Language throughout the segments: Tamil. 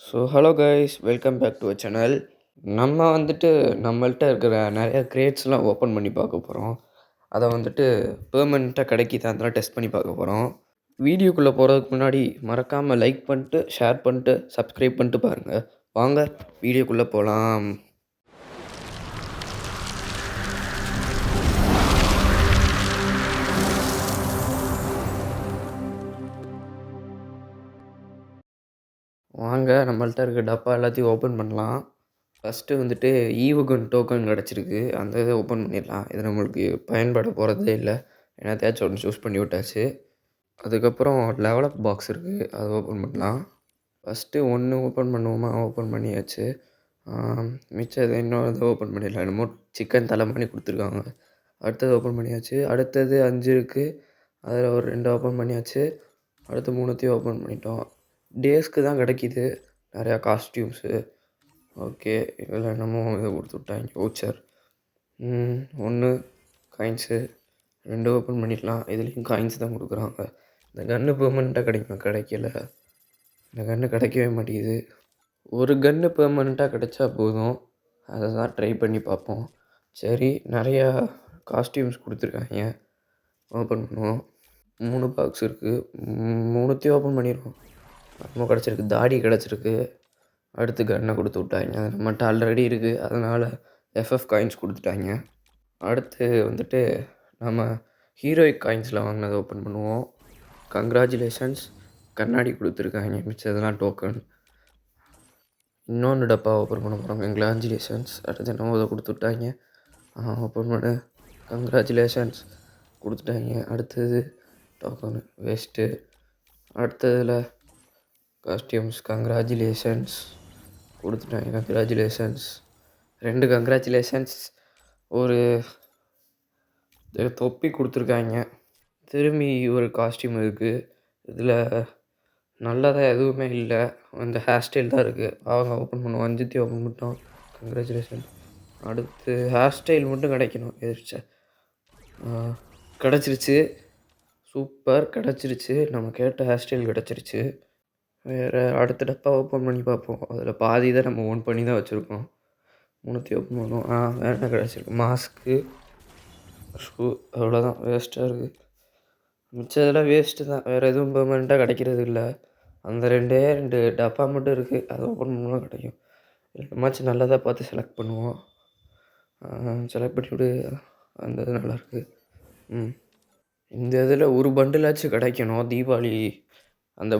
So hello guys welcome back to a channel. நம்ம வந்துட்டு நம்மள்ட்ட இருக்கிற நிறைய கிரேட்ஸ்லாம் ஓப்பன் பண்ணி பார்க்க போகிறோம். அதை வந்துட்டு பெர்மனெண்ட்டாக கிடைக்குதா அதெல்லாம் டெஸ்ட் பண்ணி பார்க்க போகிறோம். வீடியோக்குள்ளே போகிறதுக்கு முன்னாடி மறக்காமல் லைக் பண்ணிட்டு ஷேர் பண்ணிட்டு சப்ஸ்கிரைப் பண்ணிட்டு பாருங்கள். வாங்க வீடியோக்குள்ளே போகலாம். வாங்க நம்மள்ட்ட இருக்க டப்பா எல்லாத்தையும் ஓப்பன் பண்ணலாம். ஃபஸ்ட்டு வந்துட்டு ஈவுகன் டோக்கன் கிடச்சிருக்கு. அந்த இதை ஓப்பன் பண்ணிடலாம். இது நம்மளுக்கு பயன்பட போகிறதே இல்லை. என்னத்தையாச்சும் ஒன்று சூஸ் பண்ணி விட்டாச்சு. அதுக்கப்புறம் லெவலப் பாக்ஸ் இருக்குது, அதை ஓப்பன் பண்ணலாம். ஃபஸ்ட்டு ஒன்று ஓப்பன் பண்ணுவோமா, ஓப்பன் பண்ணியாச்சு. மிச்சம் இதை இன்னும் இதை ஓப்பன் பண்ணிடலாம். என்னமோ சிக்கன் தலை பண்ணி கொடுத்துருக்காங்க. அடுத்தது ஓப்பன் பண்ணியாச்சு. அடுத்தது 5 இருக்குது, அதில் ஒரு 2 ஓப்பன் பண்ணியாச்சு. அடுத்து 3த்தையும் ஓப்பன் பண்ணிட்டோம். டேஸ்க்கு தான் கிடைக்கிது நிறையா காஸ்டியூம்ஸு. ஓகே, இதில் என்னமோ இதை கொடுத்து விட்டாங்க வவுச்சர். 1 காயின்ஸு, 2 ஓப்பன் பண்ணிடலாம். இதுலேயும் காயின்ஸ் தான் கொடுக்குறாங்க. இந்த கன்று பெர்மனெண்ட்டாக கிடைக்குமா? கிடைக்கல. இந்த கன்று கிடைக்கவே மாட்டேங்குது. ஒரு கன்று பெர்மனெண்ட்டாக கிடைச்சா போதும். அதை தான் ட்ரை பண்ணி பார்ப்போம். சரி, நிறையா காஸ்டியூம்ஸ் கொடுத்துருக்காங்க. ஓப்பன் பண்ணுவோம். 3 பாக்ஸ் இருக்குது. 3த்தையும் ஓப்பன் பண்ணிடுவோம். நம்ம கிடச்சிருக்கு, தாடி கிடச்சிருக்கு. அடுத்து கன்னை கொடுத்து விட்டாங்க. அது நம்மகிட்ட ஆல்ரெடி இருக்குது, அதனால் எஃப்எஃப் காயின்ஸ் கொடுத்துட்டாங்க. அடுத்து வந்துட்டு நம்ம ஹீரோயிக் காயின்ஸில் வாங்கினதை ஓப்பன் பண்ணுவோம். கங்க்ராச்சுலேஷன்ஸ், கண்ணாடி கொடுத்துருக்காங்க. மிச்சதெல்லாம் டோக்கன். இன்னொன்று டப்பா ஓப்பன் பண்ண போகிறோம். கங்க்ராச்சுலேஷன்ஸ். அடுத்து என்னமோ இதை கொடுத்து விட்டாங்க. ஓப்பன் பண்ணு. கங்க்ராச்சுலேஷன்ஸ் கொடுத்துட்டாங்க. அடுத்தது டோக்கனு வேஸ்ட்டு. அடுத்ததில் காஸ்டியூம்ஸ் கங்க்ராச்சுலேஷன்ஸ் கொடுத்துட்டாங்க. Congratulations, 2 congratulations. ஒரு தொப்பி கொடுத்துருக்காங்க. திரும்பி ஒரு காஸ்டியூம் இருக்குது. இதில் நல்லதாக எதுவுமே இல்லை, அந்த ஹேர் ஸ்டைல் தான் இருக்குது. அவங்க ஓப்பன் பண்ணுவோம். 5த்தையும் ஓப்பன் பண்ணிட்டோம். கங்க்ராச்சுலேஷன். அடுத்து ஹேர் ஸ்டைல் மட்டும் கிடைக்கணும். எதிர்ச்சா கிடச்சிருச்சு. சூப்பர், கிடச்சிருச்சு. நம்ம கேட்ட ஹேர் ஸ்டைல் கிடச்சிருச்சு. வேறு அடுத்த டப்பா ஓப்பன் பண்ணி பார்ப்போம். அதில் பாதி தான் நம்ம ஓன் பண்ணி தான் வச்சுருக்கோம். 3த்தையும் ஓப்பன் பண்ணுவோம். வேறு என்ன கிடச்சிருக்கு? மாஸ்க்கு, ஷூ, அவ்வளோதான். வேஸ்ட்டாக இருக்குது. மிச்சம் இதெல்லாம் வேஸ்ட்டு தான். வேறு எதுவும் பெர்மனெண்ட்டாக கிடைக்கிறது இல்லை. அந்த 2 டப்பா மட்டும் இருக்குது, அதை ஓப்பன் பண்ணால் கிடைக்கும். என்னமாச்சும் நல்லதாக பார்த்து செலக்ட் பண்ணுவோம். செலக்ட் பண்ணி விடு. அந்த இது நல்லாயிருக்கு. இந்த இதில் ஒரு பண்டிலாச்சும் கிடைக்கணும். தீபாவளி, அந்த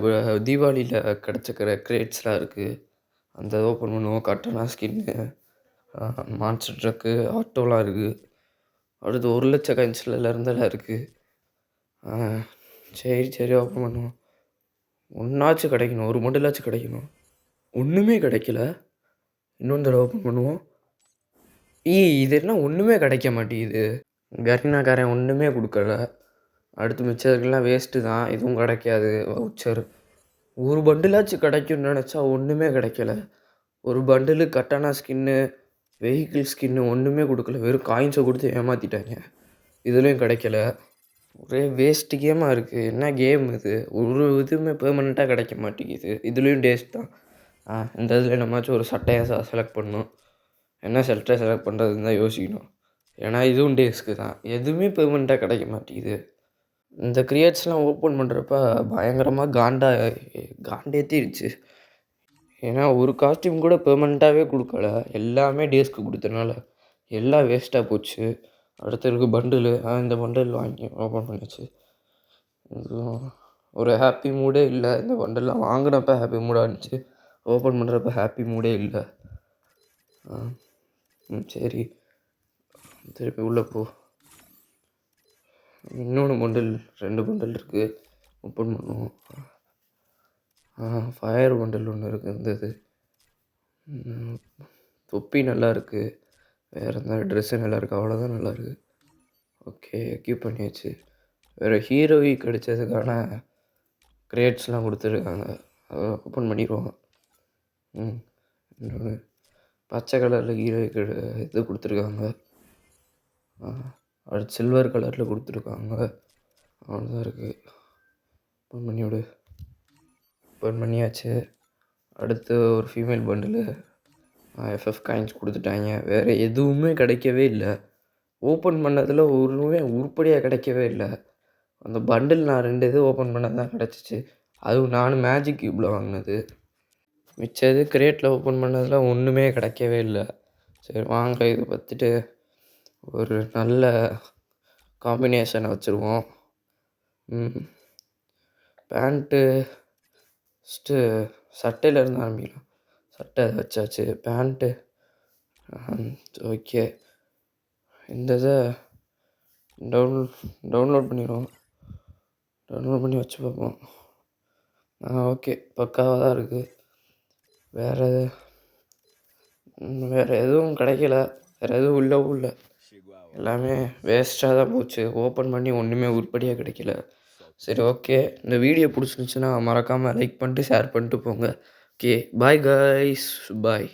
தீபாவளியில் கிடச்சிக்கிற கிரேட்ஸ்லாம் இருக்குது. அந்த ஓப்பன் பண்ணுவோம். கட்டனா ஸ்கின்னு, மான்ஸ்டர் ட்ரக்கு, ஆட்டோலாம் இருக்குது. அடுத்து 1,00,000 காயின்ஸ்ல இருந்தெல்லாம் இருக்குது. சரி ஓப்பன் பண்ணுவோம். ஒன்றாச்சும் கிடைக்கணும், ஒரு பண்டிலாச்சும் கிடைக்கணும். ஒன்றுமே கிடைக்கல. இன்னொன்று தடவை ஓப்பன் பண்ணுவோம். இது என்ன ஒன்றுமே கிடைக்க மாட்டேங்குது. கரீனாக்காரன் ஒன்றுமே கொடுக்கல. அடுத்து மிச்சதுக்கெல்லாம் வேஸ்ட்டு தான். எதுவும் கிடைக்காது. வவுச்சர் ஒரு பண்டிலாச்சும் கிடைக்கும்னு நினச்சா ஒன்றுமே கிடைக்கல. ஒரு பண்டிலு கட்டானா ஸ்கின்னு, வெஹிக்கிள் ஸ்கின்னு ஒன்றுமே கொடுக்கல. வெறும் காயின்ஸை கொடுத்து ஏமாற்றிட்டாங்க. இதுலேயும் கிடைக்கல. ஒரே வேஸ்ட்டு கேமாக இருக்குது. என்ன கேம் இது? ஒரு இதுவுமே பெர்மனெண்ட்டாக கிடைக்க மாட்டேங்குது. இதுலேயும் டேஸ்ட் தான். இந்த இதில் நம்மாச்சும் ஒரு சட்டையை செலக்ட் பண்ணணும். என்ன சட்டை செலக்ட் பண்ணுறதுன்னு தான் யோசிக்கணும். ஏன்னா இதுவும் டேஸ்க்கு தான். எதுவுமே பெர்மனெண்ட்டாக கிடைக்க மாட்டேங்குது. இந்த கிரியேட்ஸ்லாம் ஓப்பன் பண்ணுறப்ப பயங்கரமாக காண்டேத்திருச்சு. ஏன்னா ஒரு காஸ்டியூம் கூட பெர்மனெண்ட்டாகவே கொடுக்கல. எல்லாமே டேஸ்க்கு கொடுத்தனால எல்லாம் வேஸ்ட்டாக போச்சு. அடுத்து இருக்குது பண்டிலு. இந்த பண்டில் வாங்கி ஓப்பன் பண்ணியாச்சு. ஒரு ஹாப்பி மூடே இல்லை. இந்த பண்டெல்லாம் வாங்கினப்ப ஹாப்பி மூடாக இருந்துச்சு, ஓப்பன் பண்ணுறப்ப ஹாப்பி மூடே இல்லை. சரி, திருப்பி உள்ளே போ. இன்னொன்று பண்டில், 2 பண்டில் இருக்குது. ஓப்பன் பண்ணுவோம். ஃபயர் பண்டில் ஒன்று இருக்குது. இந்த இது தொப்பி நல்லா இருக்குது. வேறு எந்த ட்ரெஸ்ஸு நல்லா இருக்குது. அவ்வளோதான் நல்லாயிருக்கு. ஓகே, எக்யூப் பண்ணியாச்சு. வேறு ஹீரோயிக் கிடைச்சதுக்கான கிரேட்ஸ்லாம் கொடுத்துருக்காங்க. அதை ஓப்பன் பண்ணிடுவோம். இன்னொன்று பச்சை கலரில் ஹீரோயிக் இது கொடுத்துருக்காங்க. அடுத்து சில்வர் கலரில் கொடுத்துருக்காங்க. அவ்வளோதான் இருக்குது. ஓப்பன் பண்ணி விடு. ஓப்பன் பண்ணியாச்சு. அடுத்து ஒரு ஃபீமேல் பண்டிலு எஃப்எஃப் காயின்ஸ் குடுத்துட்டாய்ங்க. வேறு எதுவுமே கிடைக்கவே இல்ல. ஓப்பன் பண்ணதில ஒண்ணுமே உருப்படியா கிடைக்கவே இல்ல. அந்த பண்டில் நான் 2 இது ஓப்பன் பண்ணது தான் கிடச்சிச்சு. அதுவும் நானும் மேஜிக் கியூப்ல வாங்குனது. மிச்ச இது கிரேட்ல ஓப்பன் பண்ணதில ஒண்ணுமே கிடைக்கவே இல்ல. சரி வாங்க இத பத்துட்டு ஒரு நல்ல காம்பினேஷன வச்சுருவோம். பேண்ட்டு ஃபஸ்ட்டு சட்டையிலேருந்து ஆரம்பிக்கலாம். சட்டை வச்சாச்சு. Pant okay. இந்த இத டவுன் டவுன்லோட் பண்ணிருவோம். டவுன்லோட் பண்ணி வச்சு பார்ப்போம். ஓகே. பக்காவா தான் இருக்கு. வேறு வேறு எதுவும் கிடைக்கல. வேறு எதுவும் உள்ளவும் இல்ல. எல்லாமே வேஸ்ட்டா தான் போச்சு. ஓப்பன் பண்ணி ஒண்ணுமே உருப்படியா கிடைக்கல. சரி ஓகே. இந்த வீடியோ புடிச்சிருந்துச்சுன்னா மறக்காம லைக் பண்ணிட்டு, ஷேர் பண்ணிட்டு போங்க. ஓகே. Bye guys. பாய்.